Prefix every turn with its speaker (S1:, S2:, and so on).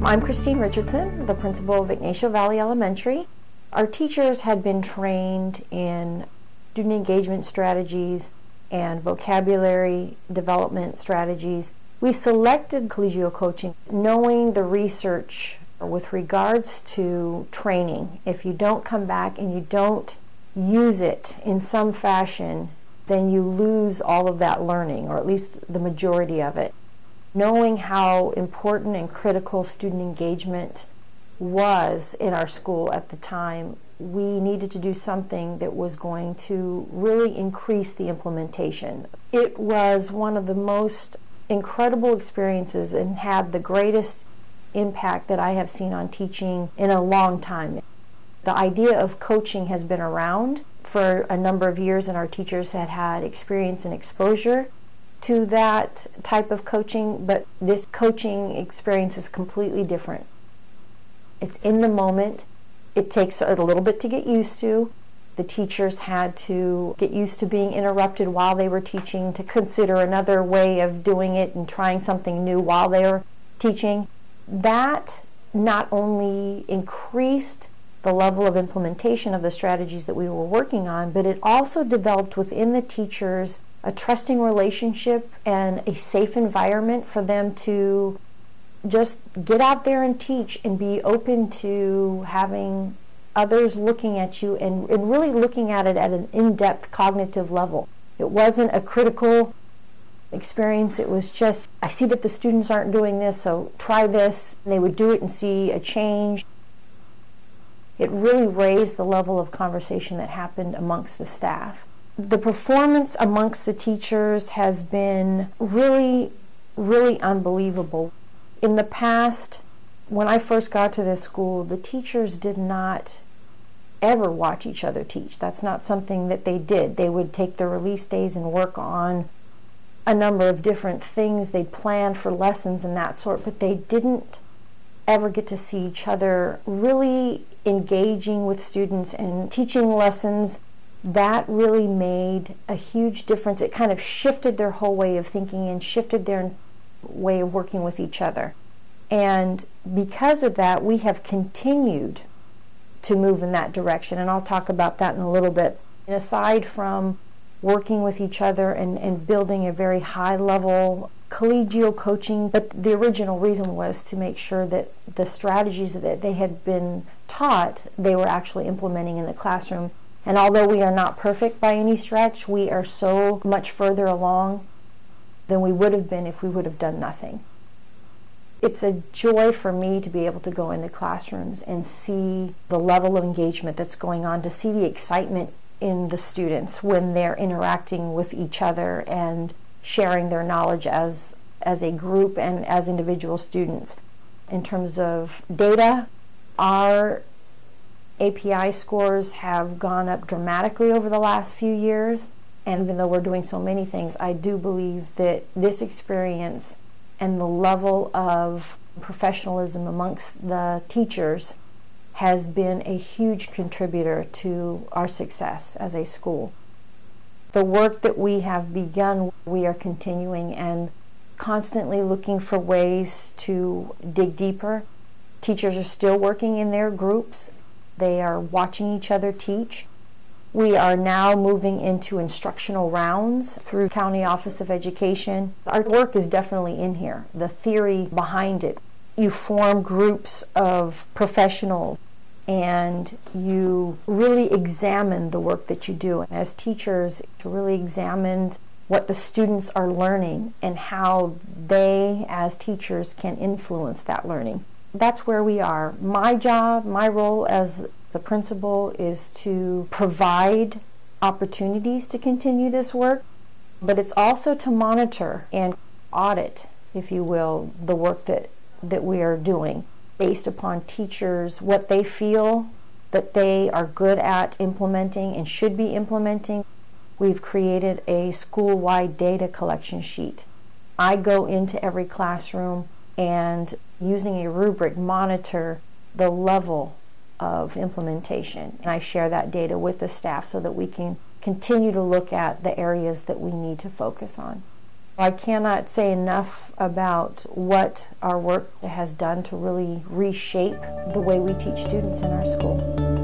S1: I'm Christine Richardson, the principal of Ignacio Valley Elementary. Our teachers had been trained in student engagement strategies and vocabulary development strategies. We selected collegial coaching knowing the research with regards to training. If you don't come back and you don't use it in some fashion, then you lose all of that learning, or at least the majority of it. Knowing how important and critical student engagement was in our school at the time, we needed to do something that was going to really increase the implementation. It was one of the most incredible experiences and had the greatest impact that I have seen on teaching in a long time. The idea of coaching has been around for a number of years, and our teachers had had experience and exposure to that type of coaching, but this coaching experience is completely different. It's in the moment. It takes a little bit to get used to. The teachers had to get used to being interrupted while they were teaching, to consider another way of doing it and trying something new while they were teaching. That not only increased the level of implementation of the strategies that we were working on, but it also developed within the teachers a trusting relationship and a safe environment for them to just get out there and teach and be open to having others looking at you and really looking at it at an in-depth cognitive level. It wasn't a critical experience. It was just, I see that the students aren't doing this, so try this. And they would do it and see a change. It really raised the level of conversation that happened amongst the staff. The performance amongst the teachers has been really, really unbelievable. In the past, when I first got to this school, the teachers did not ever watch each other teach. That's not something that they did. They would take their release days and work on a number of different things. They planned for lessons and that sort, but they didn't ever get to see each other really engaging with students and teaching lessons. That really made a huge difference. It kind of shifted their whole way of thinking and shifted their way of working with each other. And because of that, we have continued to move in that direction, and I'll talk about that in a little bit. And aside from working with each other and building a very high level collegial coaching, but the original reason was to make sure that the strategies that they had been taught, they were actually implementing in the classroom. And although we are not perfect by any stretch, we are so much further along than we would have been if we would have done nothing. It's a joy for me to be able to go into classrooms and see the level of engagement that's going on, to see the excitement in the students when they're interacting with each other and sharing their knowledge as a group and as individual students. In terms of data, our API scores have gone up dramatically over the last few years, and even though we're doing so many things, I do believe that this experience and the level of professionalism amongst the teachers has been a huge contributor to our success as a school. The work that we have begun, we are continuing and constantly looking for ways to dig deeper. Teachers are still working in their groups. They are watching each other teach. We are now moving into instructional rounds through County Office of Education. Our work is definitely in here, the theory behind it. You form groups of professionals and you really examine the work that you do. And as teachers, to really examine what the students are learning and how they, as teachers, can influence that learning. That's where we are. My job, my role as the principal is to provide opportunities to continue this work, but it's also to monitor and audit, if you will, the work that we are doing based upon teachers, what they feel that they are good at implementing and should be implementing. We've created a school-wide data collection sheet. I go into every classroom and using a rubric monitor the level of implementation. And I share that data with the staff so that we can continue to look at the areas that we need to focus on. I cannot say enough about what our work has done to really reshape the way we teach students in our school.